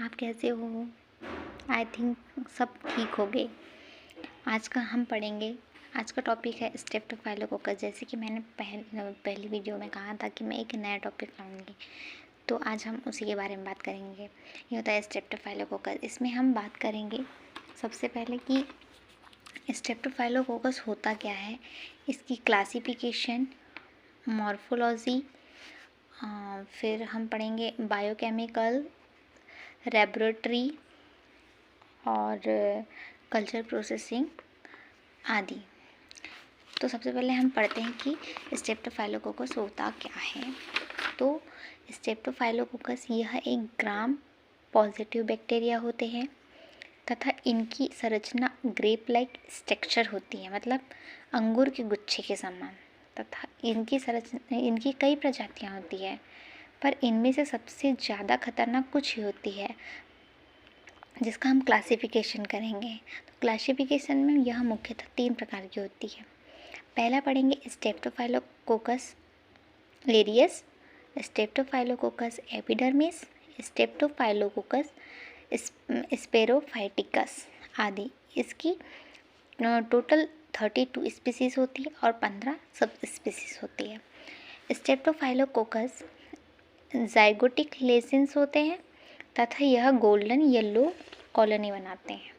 आप कैसे हो? आई थिंक सब ठीक होंगे। आज का हम पढ़ेंगे, आज का टॉपिक है स्ट्रेप्टोफाइलोकोकस। जैसे कि मैंने पहली वीडियो में कहा था कि मैं एक नया टॉपिक लाऊंगी, तो आज हम उसी के बारे में बात करेंगे। ये होता है स्ट्रेप्टोफाइलोकोकस। इसमें हम बात करेंगे सबसे पहले कि स्ट्रेप्टोफाइलोकोकस होता क्या है, इसकी क्लासिफिकेशन, मॉर्फोलॉजी, फिर हम पढ़ेंगे बायोकेमिकल, लेबोरेटरी और कल्चर प्रोसेसिंग आदि। तो सबसे पहले हम पढ़ते हैं कि स्ट्रेप्टोफाइलोकोकस होता क्या है। तो स्ट्रेप्टोफाइलोकोकस यह एक ग्राम पॉजिटिव बैक्टीरिया होते हैं तथा इनकी संरचना ग्रेप लाइक स्ट्रक्चर होती है, मतलब अंगूर के गुच्छे के समान। तथा इनकी कई प्रजातियां होती है, पर इनमें से सबसे ज़्यादा खतरनाक कुछ ही होती है जिसका हम क्लासिफिकेशन करेंगे। तो क्लासिफिकेशन में यह मुख्यतः 3 प्रकार की होती है। पहला पढ़ेंगे स्ट्रेप्टोफाइलोकोकस एरियस, स्ट्रेप्टोफाइलोकोकस एपिडर्मिस, स्ट्रेप्टोफाइलोकोकस स्पेरोफाइटिकस आदि। इसकी टोटल 32 स्पीसीज होती है और 15 सब स्पीसीज होती है। स्ट्रेप्टोफाइलोकोकस जाइगोटिक लेसिन्स होते हैं तथा यह गोल्डन येलो कॉलोनी बनाते हैं,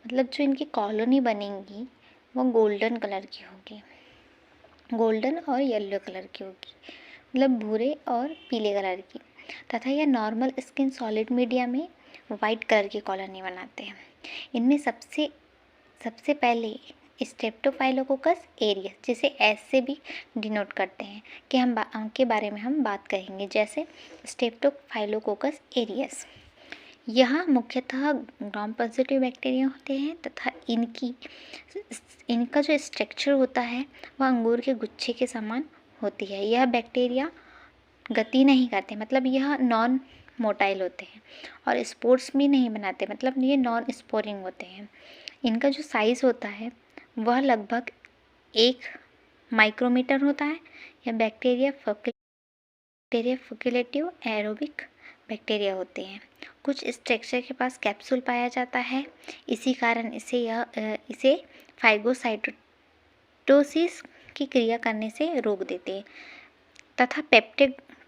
मतलब जो इनकी कॉलोनी बनेंगी वो गोल्डन कलर की होगी, गोल्डन और येलो कलर की होगी, मतलब भूरे और पीले कलर की। तथा यह नॉर्मल स्किन सॉलिड मीडिया में वाइट कलर की कॉलोनी बनाते हैं। इनमें सबसे पहले स्ट्रेप्टोफाइलोकोकस एरियस, जिसे एस से भी डिनोट करते हैं, कि हम के बारे में हम बात करेंगे। जैसे स्ट्रेप्टोफाइलोकोकस एरियस, यह मुख्यतः ग्राम पॉजिटिव बैक्टीरिया होते हैं तथा इनका जो स्ट्रक्चर होता है वह अंगूर के गुच्छे के समान होती है। यह बैक्टीरिया गति नहीं करते, मतलब यह नॉन मोटाइल होते हैं, और स्पोर्स भी नहीं बनाते, मतलब ये नॉन स्पोरिंग होते हैं। इनका जो साइज़ होता है वह लगभग 1 माइक्रोमीटर होता है। यह बैक्टीरिया फैकल्टेटिव एरोबिक बैक्टीरिया होते हैं। कुछ स्ट्रक्चर के पास कैप्सूल पाया जाता है, इसी कारण इसे फाइगोसाइटोसिस की क्रिया करने से रोक देते हैं तथा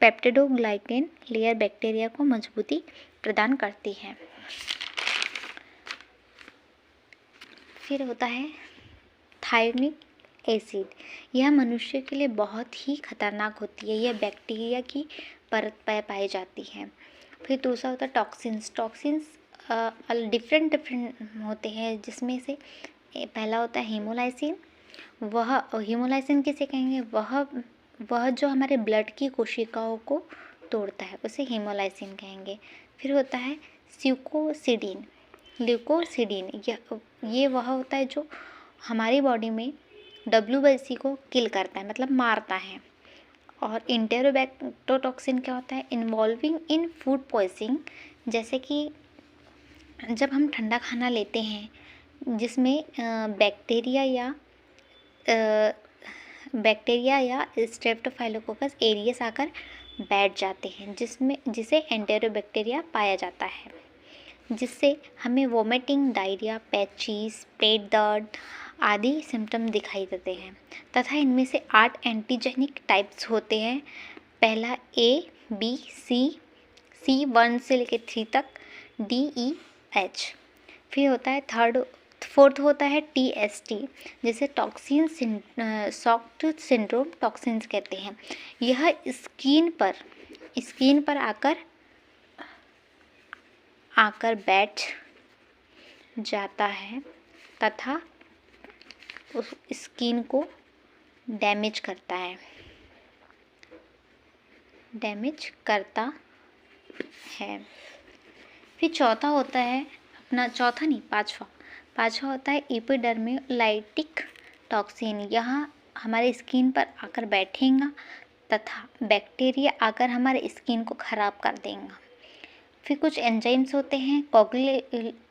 पेप्टिडोग्लाइकेन लेयर बैक्टीरिया को मजबूती प्रदान करती है। फिर होता है थायनिक एसिड, यह मनुष्य के लिए बहुत ही खतरनाक होती है। यह बैक्टीरिया की परत पर पाई जाती है। फिर दूसरा होता है टॉक्सिन्स। डिफरेंट होते हैं, जिसमें से पहला होता है हीमोलाइसिन। वह हीमोलाइसिन किसे कहेंगे, वह जो हमारे ब्लड की कोशिकाओं को तोड़ता है, उसे हीमोलाइसिन कहेंगे। फिर होता है ल्यूकोसिडीन, ये वह होता है जो हमारी बॉडी में WBC को किल करता है, मतलब मारता है। और इंटेरोबैक्टोटॉक्सिन क्या होता है, इन्वॉल्विंग इन फूड पॉइजनिंग, जैसे कि जब हम ठंडा खाना लेते हैं जिसमें बैक्टीरिया या स्ट्रेप्टोफाइलोकोकस एरियस आकर बैठ जाते हैं, जिसे एंटेरोबैक्टीरिया पाया जाता है, जिससे हमें वोमिटिंग, डायरिया, पैचीज, पेट दर्द आदि सिम्टम दिखाई देते हैं। तथा इनमें से 8 एंटीजेनिक टाइप्स होते हैं। पहला A, B, C 1 से लेकर 3 तक, DEH। फिर होता है फोर्थ होता है TST, जिसे शॉक सिंड्रोम टॉक्सिन्स कहते हैं। यह स्किन पर आकर बैठ जाता है तथा उस स्किन को डैमेज करता है। फिर चौथा होता है पांचवा होता है एपिडर्मोलाइटिक टॉक्सिन। यहाँ हमारे स्किन पर आकर बैठेगा तथा बैक्टीरिया आकर हमारे स्किन को खराब कर देगा। फिर कुछ एंजाइम्स होते हैं,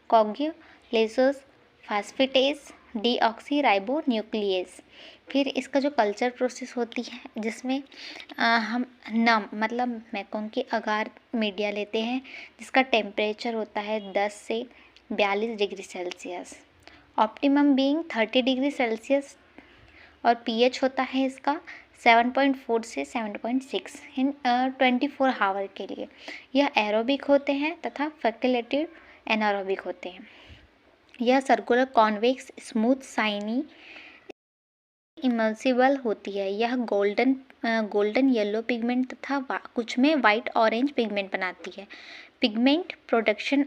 कोगुलेशंस, फास्फेटेज, डीऑक्सीराइबोन्यूक्लियेज। फिर इसका जो कल्चर प्रोसेस होती है जिसमें हम नम मतलब मैकोंग की अगार मीडिया लेते हैं जिसका टेम्परेचर होता है 10 से 42 degree Celsius, optimum being 30 degree Celsius, और पीएच होता है इसका 7.4 से 7.6 इन 24 आवर के लिए। यह एरोबिक होते हैं तथा फैकल्टेटिव एनारोबिक होते हैं। यह सर्कुलर कॉन्वेक्स स्मूथ शाइनी इमर्सिबल होती है। यह गोल्डन येलो पिगमेंट तथा कुछ में वाइट ऑरेंज पिगमेंट बनाती है। Pigment production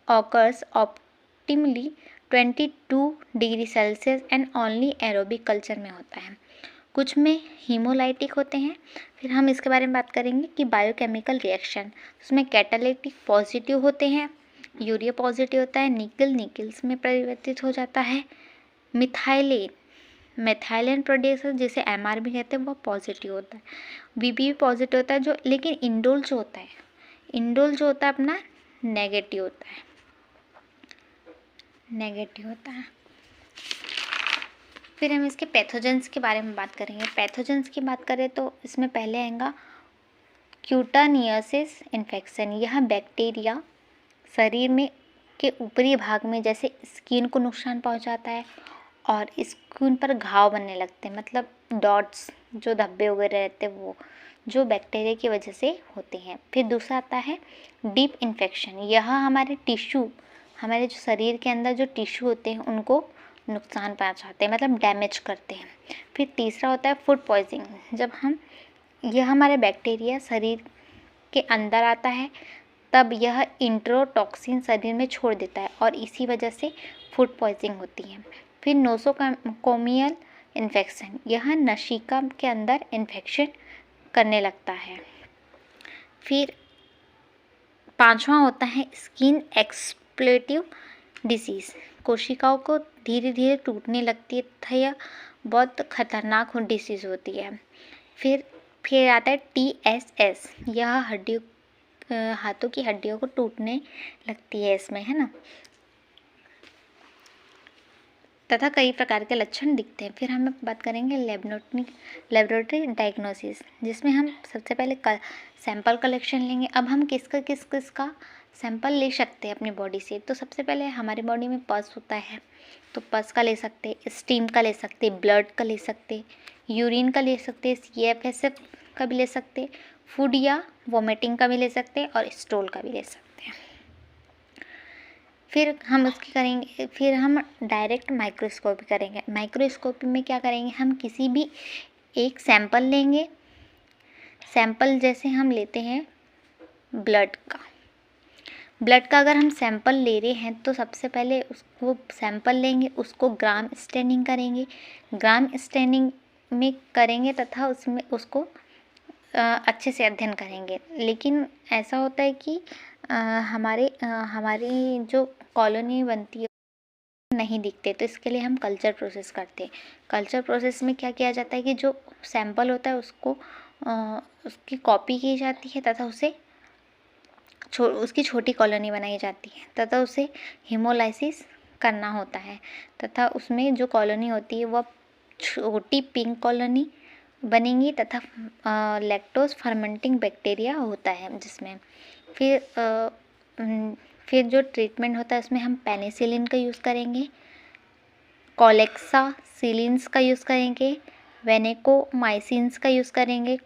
occurs optimally 22 degree Celsius and only aerobic culture में होता है। कुछ में हीमोलाइटिक होते हैं। फिर हम इसके बारे में बात करेंगे कि बायोकेमिकल रिएक्शन, उसमें कैटालिटिक पॉजिटिव होते हैं, यूरिया पॉजिटिव होता है, निकल्स में परिवर्तित हो जाता है। मिथाइलेन प्रोड्यूसर जिसे एमआरबी कहते हैं वो पॉजिटिव होता है। बीपी भी पॉजिटिव होता है जो, लेकिन इंडोल जो होता है अपना नेगेटिव होता है। फिर हम इसके पैथोजेंस के बारे में बात करेंगे। पैथोजेंस की बात करें तो इसमें पहले आएगा क्यूटानियसिस इन्फेक्शन। यह बैक्टीरिया शरीर में के ऊपरी भाग में जैसे स्किन को नुकसान पहुंचाता है और स्किन पर घाव बनने लगते हैं, मतलब डॉट्स जो धब्बे वगैरह रहते हैं वो जो बैक्टीरिया की वजह से होते हैं। फिर दूसरा आता है डीप इन्फेक्शन। यह हमारे जो शरीर के अंदर जो टिश्यू होते हैं उनको नुकसान पहुंचाते हैं, मतलब डैमेज करते हैं। फिर तीसरा होता है फूड पॉइजनिंग। जब यह हमारे बैक्टीरिया शरीर के अंदर आता है तब यह इंट्रोटॉक्सिन शरीर में छोड़ देता है और इसी वजह से फूड पॉइजनिंग होती है। फिर नोसोकोमियल इन्फेक्शन, यह नशिका के अंदर इन्फेक्शन करने लगता है। फिर पांचवा होता है स्किन एक्सप्लोटिव डिसीज़। कोशिकाओं को धीरे धीरे टूटने लगती है तथा यह बहुत खतरनाक डिसीज़ होती है। फिर आता है TSS, यह हाथों की हड्डियों को टूटने लगती है इसमें, है ना, तथा कई प्रकार के लक्षण दिखते हैं। फिर हम बात करेंगे लेबोरेटरी डायग्नोसिस, जिसमें हम सबसे पहले सैंपल कलेक्शन लेंगे। अब हम किसका सैंपल ले सकते हैं अपनी बॉडी से, तो सबसे पहले हमारी बॉडी में पस होता है तो पस का ले सकते हैं, स्टीम का ले सकते हैं, ब्लड का ले सकते हैं, यूरिन का ले सकते हैं, CFSF का भी ले सकते हैं, फूड या वोमिटिंग का भी ले सकते हैं और स्टोल का भी ले सकते हैं। फिर हम डायरेक्ट माइक्रोस्कोपी करेंगे। माइक्रोस्कोपी में क्या करेंगे, हम किसी भी एक सैंपल लेंगे। सैंपल जैसे हम लेते हैं ब्लड का अगर हम सैंपल ले रहे हैं तो सबसे पहले उसको सैंपल लेंगे, उसको ग्राम स्टेनिंग करेंगे। ग्राम स्टेनिंग में करेंगे तथा उसमें उसको अच्छे से अध्ययन करेंगे। लेकिन ऐसा होता है कि हमारी जो कॉलोनी बनती है नहीं दिखते, तो इसके लिए हम कल्चर प्रोसेस करते हैं। कल्चर प्रोसेस में क्या किया जाता है कि जो सैंपल होता है उसको उसकी कॉपी की जाती है तथा उसकी छोटी कॉलोनी बनाई जाती है तथा उसे हीमोलाइसिस करना होता है तथा उसमें जो कॉलोनी होती है वह छोटी पिंक कॉलोनी बनेंगी तथा लैक्टोज फर्मेंटिंग बैक्टीरिया होता है जिसमें। फिर जो ट्रीटमेंट होता है उसमें हम पेनिसिलिन का यूज़ करेंगे, कोलेक्सासिलिन्स का यूज़ करेंगे, वेनेकोमाइसिन्स का यूज़ करेंगे,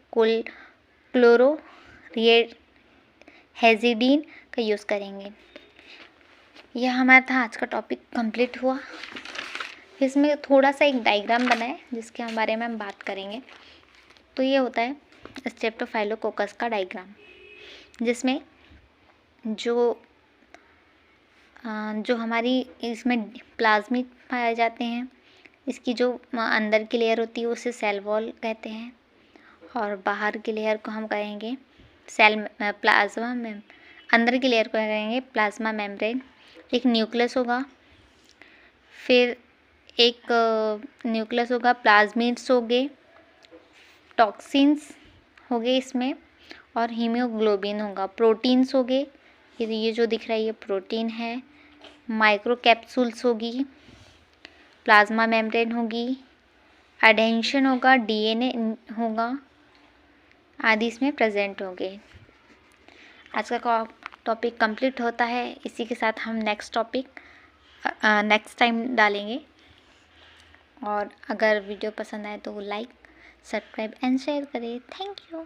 क्लोरोहेजिडीन का यूज़ करेंगे। यह हमारा था आज का टॉपिक कंप्लीट हुआ। इसमें थोड़ा सा एक डायग्राम बना है जिसके बारे में हम बात करेंगे। तो ये होता है स्ट्रेप्टोफाइलोकोकस का डायग्राम, जिसमें जो हमारी इसमें प्लाज्मिड पाए जाते हैं, इसकी जो अंदर की लेयर होती है उसे सेल वॉल कहते हैं और बाहर की लेयर को हम कहेंगे अंदर की लेयर को कहेंगे प्लाज्मा मेम्ब्रेन। एक न्यूक्लियस होगा, फिर एक न्यूक्लियस होगा, प्लाज्मिड्स हो गए, टॉक्सिन्स हो गए इसमें और हीमोग्लोबिन होगा, प्रोटीन्स हो गए, ये जो दिख रहा है ये प्रोटीन है, माइक्रो कैप्सूल्स होगी, प्लाज्मा मेम्ब्रेन होगी, एडेंशन होगा, डीएनए होगा, आदि इसमें प्रेजेंट होंगे। आज का टॉपिक कंप्लीट होता है। इसी के साथ हम नेक्स्ट टॉपिक नेक्स्ट टाइम डालेंगे। और अगर वीडियो पसंद आए तो लाइक, सब्सक्राइब एंड शेयर करें। Thank you.